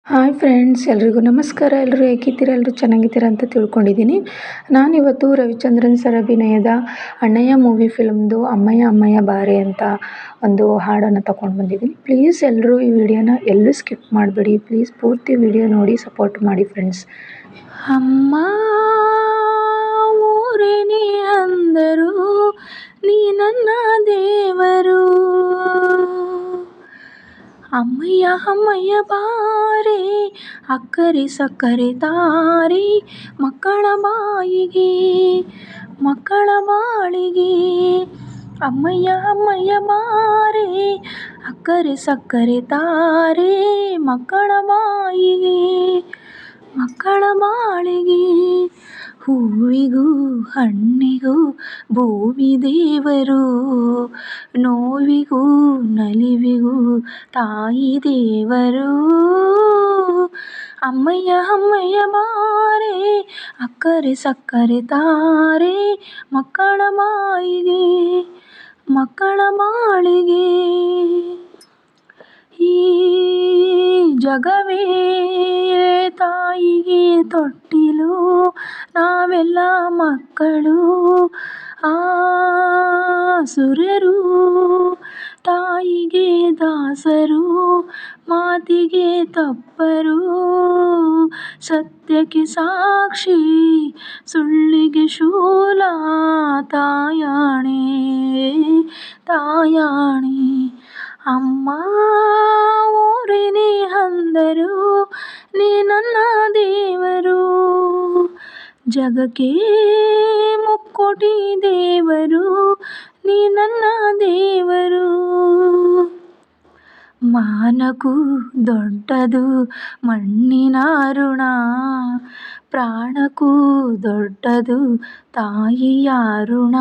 Hi friends, ಎಲ್ರಿಗೂ ನಮಸ್ಕಾರ. ಎಲ್ಲರೂ ಹೇಗಿದ್ದೀರಾ? ಎಲ್ಲರೂ ಚೆನ್ನಾಗಿದ್ದೀರಾ ಅಂತ ತಿಳ್ಕೊಂಡಿದ್ದೀನಿ. ನಾನಿವತ್ತು ರವಿಚಂದ್ರನ್ ಸರ್ ಅಭಿನಯದ ಅಣ್ಣಯ್ಯ ಮೂವಿ ಫಿಲ್ಮ್ದು ಅಮ್ಮಯ್ಯ ಅಮ್ಮಯ್ಯ ಬಾರೆ ಅಂತ ಒಂದು ಹಾಡನ್ನು ತಗೊಂಡು ಬಂದಿದ್ದೀನಿ. ಪ್ಲೀಸ್ ಎಲ್ಲರೂ ಈ ವಿಡಿಯೋನ ಎಲ್ಲೂ ಸ್ಕಿಪ್ ಮಾಡಬೇಡಿ. ಪ್ಲೀಸ್ ಪೂರ್ತಿ ವಿಡಿಯೋ ನೋಡಿ ಸಪೋರ್ಟ್ ಮಾಡಿ ಫ್ರೆಂಡ್ಸ್. ಅಮ್ಮ ಊರೇ ನೀ ಅಂದರು, ನೀ ನನ್ನ ದೇವರು. ಅಮ್ಮಯ್ಯ ಅಮ್ಮಯ್ಯ ಬಾರೆ, ಅಕ್ಕರೆ ಸಕ್ಕರೆ ತಾರೆ, ಮಕ್ಕಳ ಬಾಯಿಗೆ ಮಕ್ಕಳ ಬಾಳಿಗೆ. ಅಮ್ಮಯ್ಯ ಅಮ್ಮಯ್ಯ ಬಾರೆ, ಅಕ್ಕರೆ ಸಕ್ಕರೆ ತಾರೆ, ಮಕ್ಕಳ ಬಾಯಿಗೆ ಮಕ್ಕಳ ಬಾಳಿಗೆ. ಹೂವಿಗೂ ಹಣ್ಣಿಗೂ ಭೂಮಿ ದೇವರು, ನೋವಿಗೂ ನಲಿವಿಗೂ ತಾಯಿ ದೇವರು. ಅಮ್ಮಯ್ಯ ಅಮ್ಮಯ್ಯ ಬಾರೆ, ಅಕ್ಕರೆ ಸಕ್ಕರೆ ತಾರೆ, ಮಕ್ಕಳ ಬಾಯಿಗೆ ಮಕ್ಕಳ ಬಾಳಿಗೆ. ಈ ಜಗವೇ ತಾಯಿಗೆ ತೊಟ್ಟಿಲು, ನಾವೆಲ್ಲ ಮಕ್ಕಳು ಸುರರು. ತಾಯಿಗೆ ದಾಸರು, ಮಾತಿಗೆ ತಪ್ಪರು, ಸತ್ಯಕ್ಕೆ ಸಾಕ್ಷಿ, ಸುಳ್ಳಿಗೆ ಶೂಲ. ತಾಯಾಣೆ ತಾಯಾಣೆ. ಅಮ್ಮ ಊರೇ ನೀ ಅಂದರು, ನೀ ನನ್ನ ದೇವರು. ಜಗಕ್ಕೆ ಮುಕ್ಕೋಟಿ ದೇವರು, ನೀ ನನ್ನ ದೇವರು. ಮಾನಕ್ಕೂ ದೊಡ್ಡದು ಮಣ್ಣಿನ ಋಣ, ಪ್ರಾಣಕ್ಕೂ ದೊಡ್ಡದು ತಾಯಿಯ ಋಣ.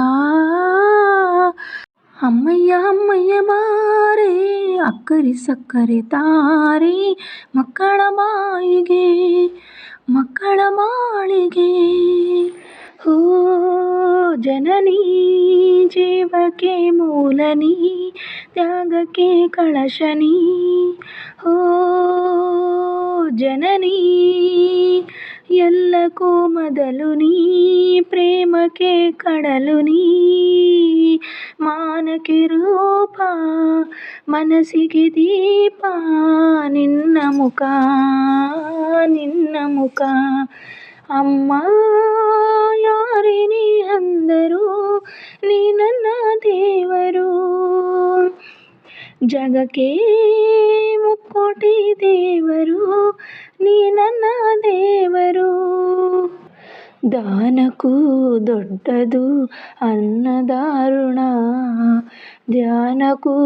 ಅಮ್ಮಯ್ಯ ಅಮ್ಮಯ್ಯ ಬಾರೆ, ಅಕ್ಕರೆ ಸಕ್ಕರೆ ತಾರೆ, ಮಕ್ಕಳ ಬಾಯಿಗೆ ಮಕ್ಕಳ ಬಾಳಿಗೆ. ಹೋ ಜನನಿ ಜೀವಕ್ಕೆ ಮೂಲನಿ, ತ್ಯಾಗಕ್ಕೆ ಕಳಶನಿ. ಹೋ ಜನನಿ ಎಲ್ಲಕ್ಕೂ ಮೊದಲು ನೀ, ಪ್ರೇಮಕ್ಕೆ ಕಡಲು ನೀ, ಮಾನಕ್ಕೆ ರೂಪ, ಮನಸ್ಸಿಗೆ ದೀಪ. ನಿನ್ನ ಮುಖ ನಿನ್ನ ಮುಖ. ಅಮ್ಮ ಯಾರೇ ನೀ ಅಂದರು, ನೀ ನನ್ನ ದೇವರು. ಜಗಕ್ಕೆ ಮುಕ್ಕೋಟಿ ದೇವರು, ನೀ ನನ್ನ ದೇವರು. ದಾನಕ್ಕೂ ದೊಡ್ಡದು ಅನ್ನದ ಋಣ, ಧ್ಯಾನಕ್ಕೂ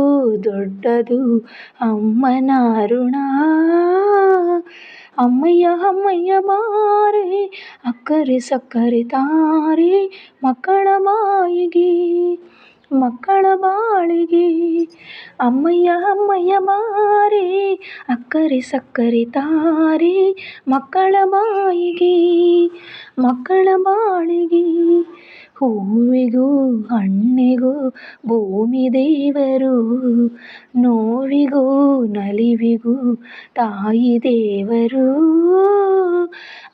ದೊಡ್ಡದು ಅಮ್ಮನ ಋಣ. ಅಮ್ಮಯ್ಯ ಅಮ್ಮಯ್ಯ ಬಾರೆ, ಅಕ್ಕರೆ ಸಕ್ಕರೆ ತಾರೆ, ಮಕ್ಕಳ ಬಾಯಿಗೆ ಮಕ್ಕಳ ಬಾಳಿಗೆ. ಅಮ್ಮಯ್ಯ ಅಮ್ಮಯ್ಯ ಬಾರೆ, ಅಕ್ಕರೆ ಸಕ್ಕರೆ ತಾರೆ, ಮಕ್ಕಳ ಬಾಯಿಗೆ ಮಕ್ಕಳ ಬಾಳಿಗೆ. ಹೂವಿಗೂ ಹಣ್ಣಿಗೂ ಭೂಮಿ ದೇವರು, ನೋವಿಗೂ ನಲಿವಿಗೂ ತಾಯಿ ದೇವರು.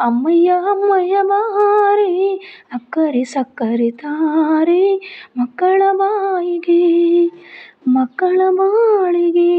ಅಮ್ಮಯ್ಯ ಅಮ್ಮಯ್ಯ ಬಾರೆ, ಅಕ್ಕರೆ ಸಕ್ಕರೆ ತಾರೆ, ಮಕ್ಕಳ ಬಾಯಿಗೆ ಮಕ್ಕಳ ಬಾಳಿಗೆ.